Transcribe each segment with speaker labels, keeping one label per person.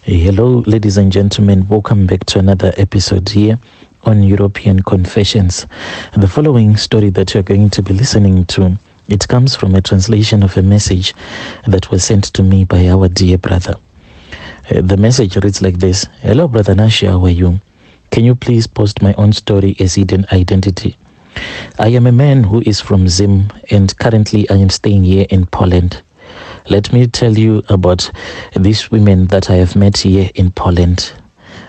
Speaker 1: Hello, ladies and gentlemen. Welcome back to another episode here on European Confessions. The following story that you're going to be listening to, it comes from a translation of a message that was sent to me by our dear brother. The message reads like this. Hello, Brother Nashi, how are you? Can you please post my own story as hidden identity? I am a man who is from Zim, and currently I am staying here in Poland. Let me tell you about these women that I have met here in Poland.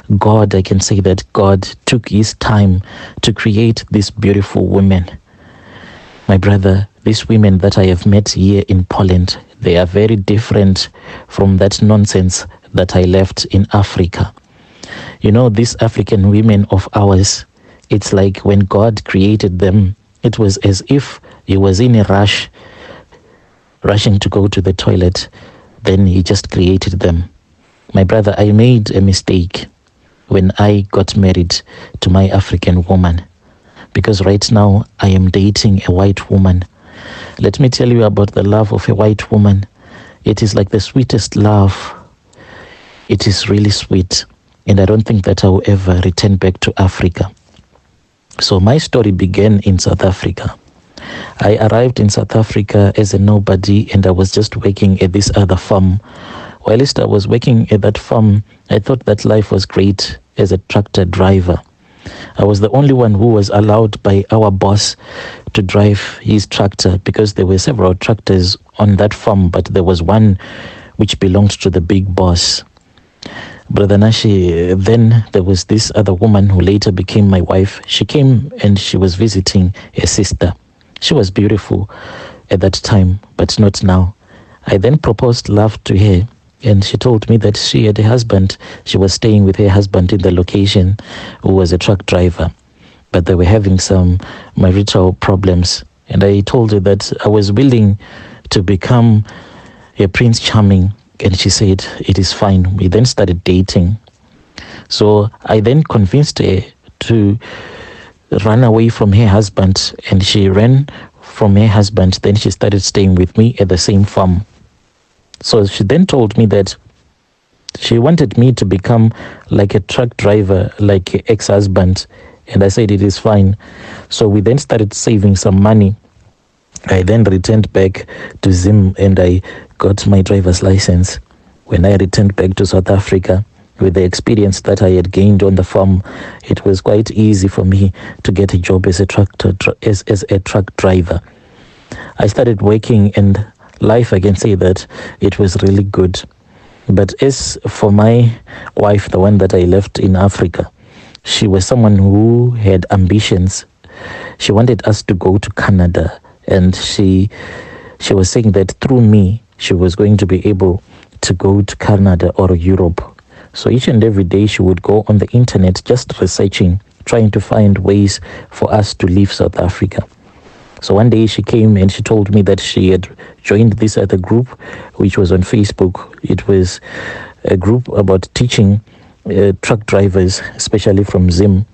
Speaker 1: I can say that God took his time to create these beautiful women. My brother, these women that I have met here in Poland, they are very different from that nonsense that I left in Africa. You know, these African women of ours, it's like when God created them, it was as if he was in a rushing to go to the toilet, then he just created them. My brother, I made a mistake when I got married to my African woman, because right now I am dating a white woman. Let me tell you about the love of a white woman. It is like the sweetest love. It is really sweet, and I don't think that I will ever return back to Africa. So my story began in South Africa. I arrived in South Africa as a nobody, and I was just working at this other farm. Whilst I was working at that farm, I thought that life was great as a tractor driver. I was the only one who was allowed by our boss to drive his tractor, because there were several tractors on that farm, but there was one which belonged to the big boss. Brother Nashi, then there was this other woman who later became my wife. She came and she was visiting a sister. She was beautiful at that time, but not now. I then proposed love to her, and she told me that she had a husband. She was staying with her husband in the location, who was a truck driver, but they were having some marital problems. And I told her that I was willing to become a Prince Charming, and she said, it is fine. We then started dating. So I then convinced her to run away from her husband, and she ran from her husband. Then she started staying with me at the same farm. So she then told me that she wanted me to become like a truck driver, like an ex-husband, and I said it is fine. So we then started saving some money. I then returned back to Zim, and I got my driver's license. When I returned back to South Africa, with the experience that I had gained on the farm, it was quite easy for me to get a job as a truck driver. I started working, and life, I can say that it was really good. But as for my wife, the one that I left in Africa, she was someone who had ambitions. She wanted us to go to Canada, and she was saying that through me, she was going to be able to go to Canada or Europe. So each and every day she would go on the internet just researching, trying to find ways for us to leave South Africa. So one day she came and she told me that she had joined this other group, which was on Facebook. It was a group about teaching truck drivers, especially from Zim,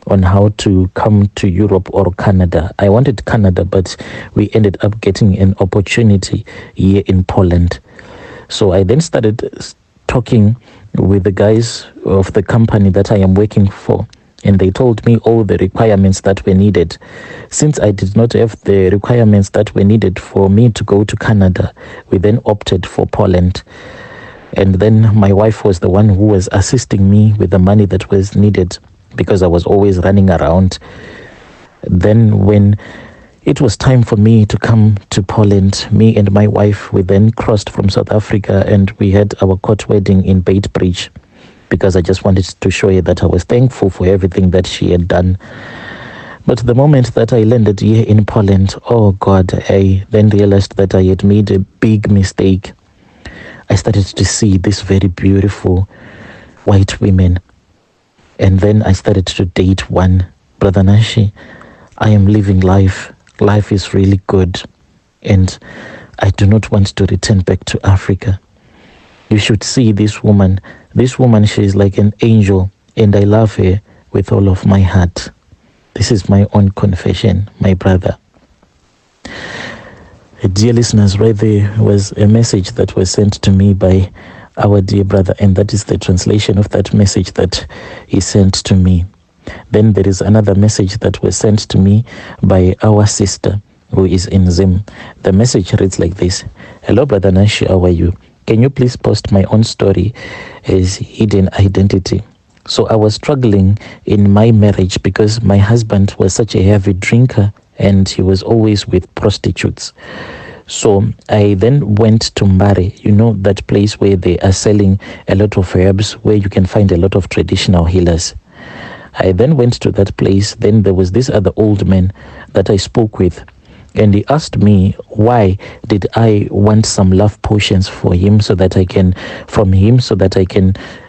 Speaker 1: on how to come to Europe or Canada. I wanted Canada, but we ended up getting an opportunity here in Poland. So I then started talking with the guys of the company that I am working for, and they told me all the requirements that were needed. Since I did not have the requirements that were needed for me to go to Canada, we then opted for Poland. And then my wife was the one who was assisting me with the money that was needed, because I was always running around. Then when it was time for me to come to Poland, me and my wife, we then crossed from South Africa, and we had our court wedding in Beitbridge, because I just wanted to show her that I was thankful for everything that she had done. But the moment that I landed here in Poland, oh God, I then realized that I had made a big mistake. I started to see these very beautiful white women, and then I started to date one. Brother Nashi, I am living life. Life is really good, and I do not want to return back to Africa. You should see this woman. This woman, she is like an angel, and I love her with all of my heart. This is my own confession, my brother. Dear listeners, right there was a message that was sent to me by our dear brother. And that is the translation of that message that he sent to me. Then there is another message that was sent to me by our sister who is in Zim. The message reads like this: Hello, Brother Nash, how are you? Can you please post my own story as hidden identity? So I was struggling in my marriage because my husband was such a heavy drinker and he was always with prostitutes. So I then went to Mbare, that place where they are selling a lot of herbs, where you can find a lot of traditional healers. I then went to that place. Then there was this other old man that I spoke with, and he asked me why did I want some love potions for him so that I can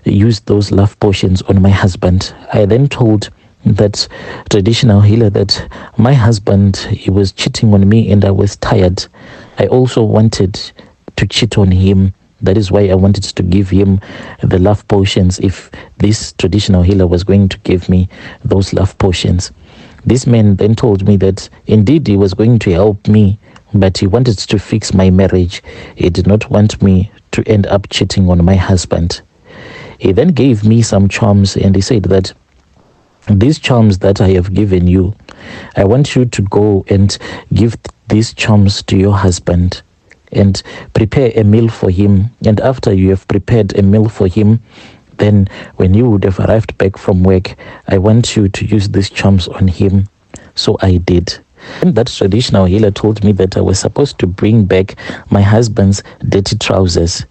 Speaker 1: use those love potions on my husband. I then told that traditional healer that my husband, he was cheating on me and I was tired. I also wanted to cheat on him. That is why I wanted to give him the love potions if this traditional healer was going to give me those love potions. This man then told me that indeed he was going to help me, but he wanted to fix my marriage. He did not want me to end up cheating on my husband. He then gave me some charms and he said that these charms that I have given you, I want you to go and give these charms to your husband and prepare a meal for him. And after you have prepared a meal for him, then when you would have arrived back from work, I want you to use these charms on him. So I did. And that traditional healer told me that I was supposed to bring back my husband's dirty trousers.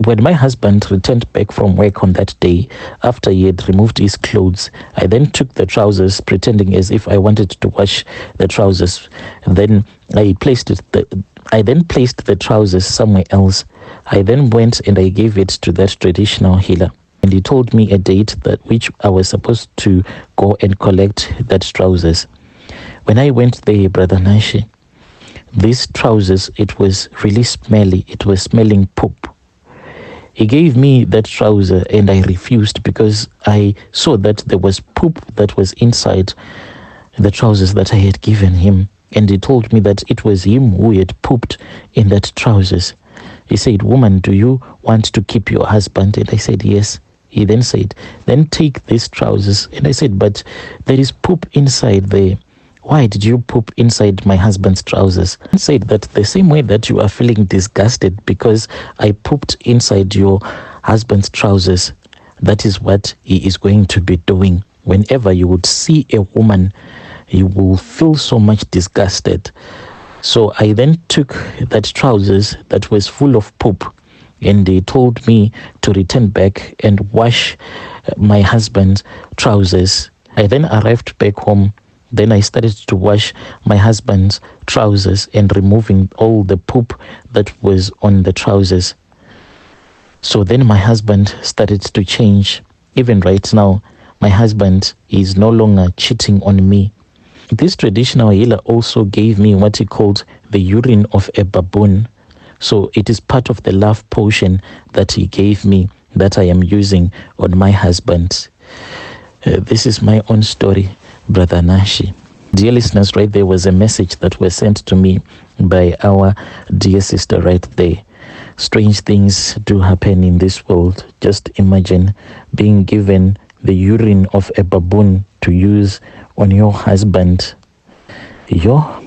Speaker 1: When my husband returned back from work on that day, after he had removed his clothes, I then took the trousers, pretending as if I wanted to wash the trousers. Then I placed the trousers somewhere else. I then went and I gave it to that traditional healer. And he told me a date that which I was supposed to go and collect that trousers. When I went there, Brother Nashi, these trousers, it was really smelly. It was smelling poop. He gave me that trouser and I refused because I saw that there was poop that was inside the trousers that I had given him. And he told me that it was him who had pooped in that trousers. He said, "Woman, do you want to keep your husband?" And I said, "Yes." He then said, "Then take these trousers." And I said, "But there is poop inside there. Why did you poop inside my husband's trousers?" He said that the same way that you are feeling disgusted because I pooped inside your husband's trousers, that is what he is going to be doing. Whenever you would see a woman, you will feel so much disgusted. So I then took that trousers that was full of poop, and they told me to return back and wash my husband's trousers. I then arrived back home. Then I started to wash my husband's trousers and removing all the poop that was on the trousers. So then my husband started to change. Even right now, my husband is no longer cheating on me. This traditional healer also gave me what he called the urine of a baboon. So it is part of the love potion that he gave me that I am using on my husband. This is my own story, Brother Nashi. Dear listeners, right there was a message that was sent to me by our dear sister right there. Strange things do happen in this world. Just imagine being given the urine of a baboon to use on your husband. Yo,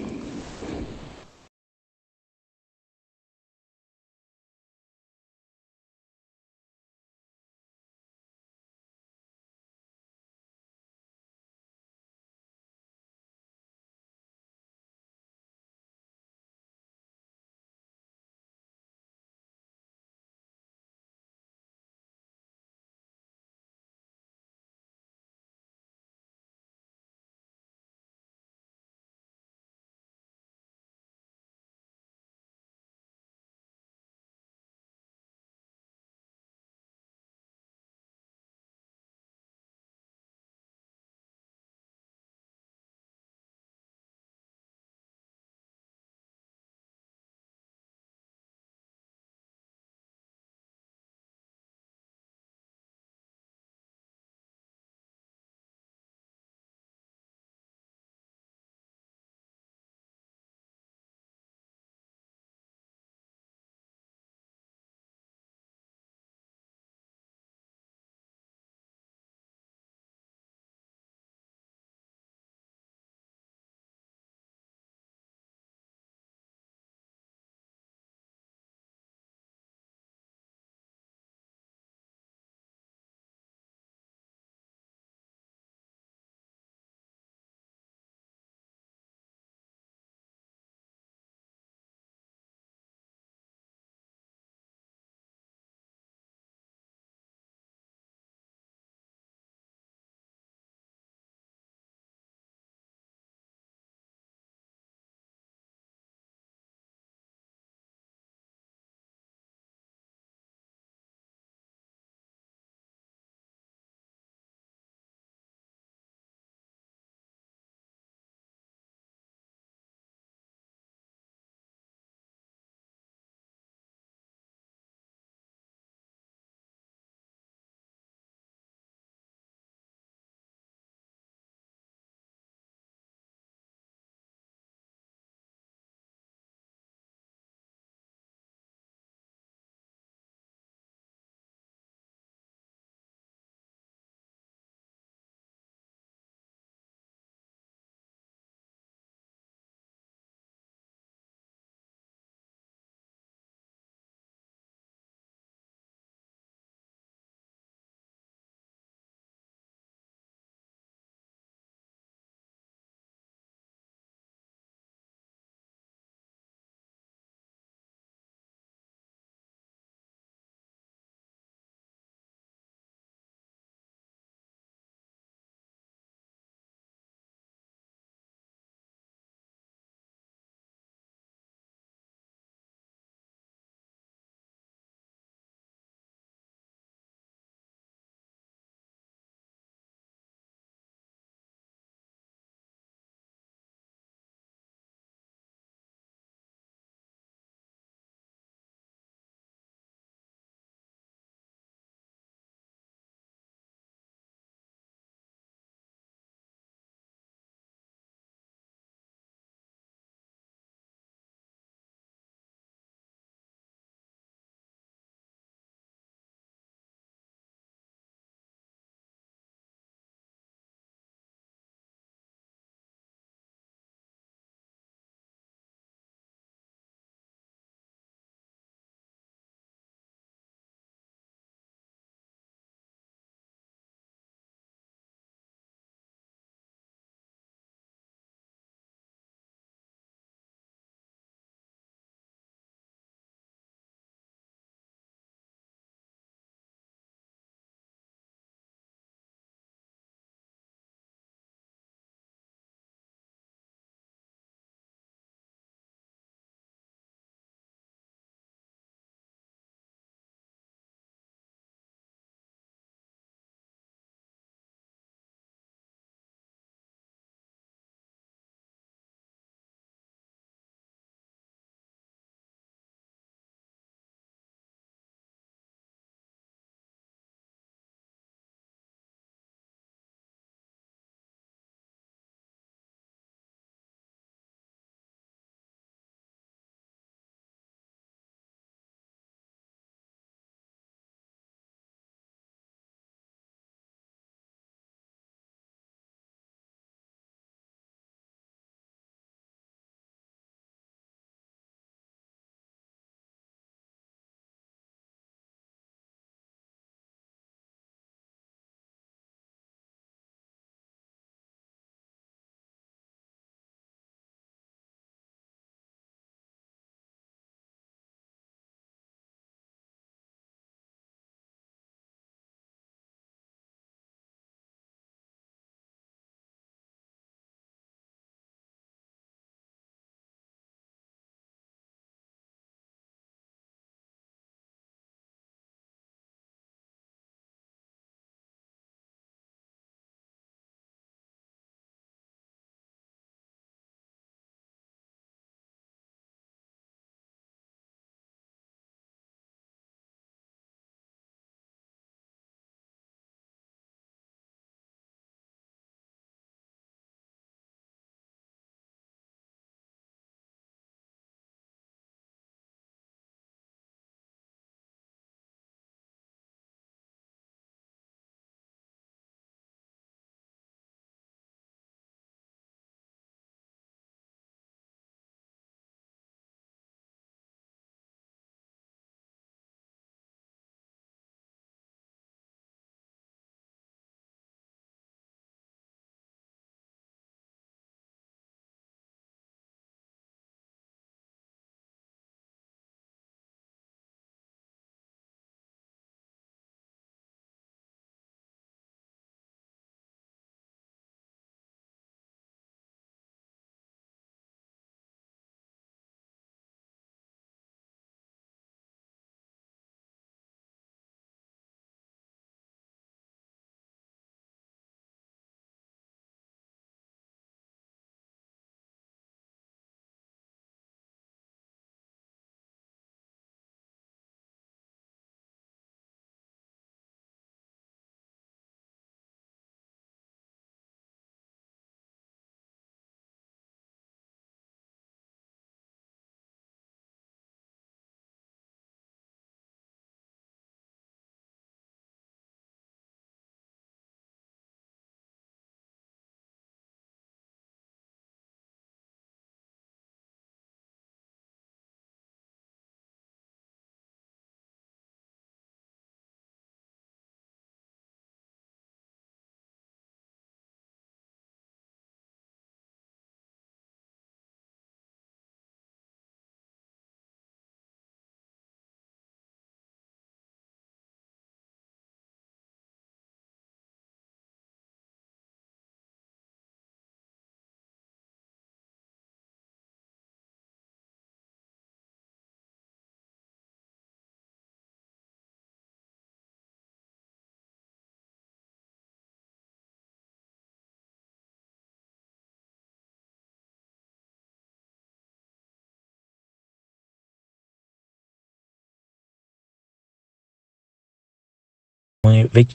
Speaker 1: pamwe pamapeto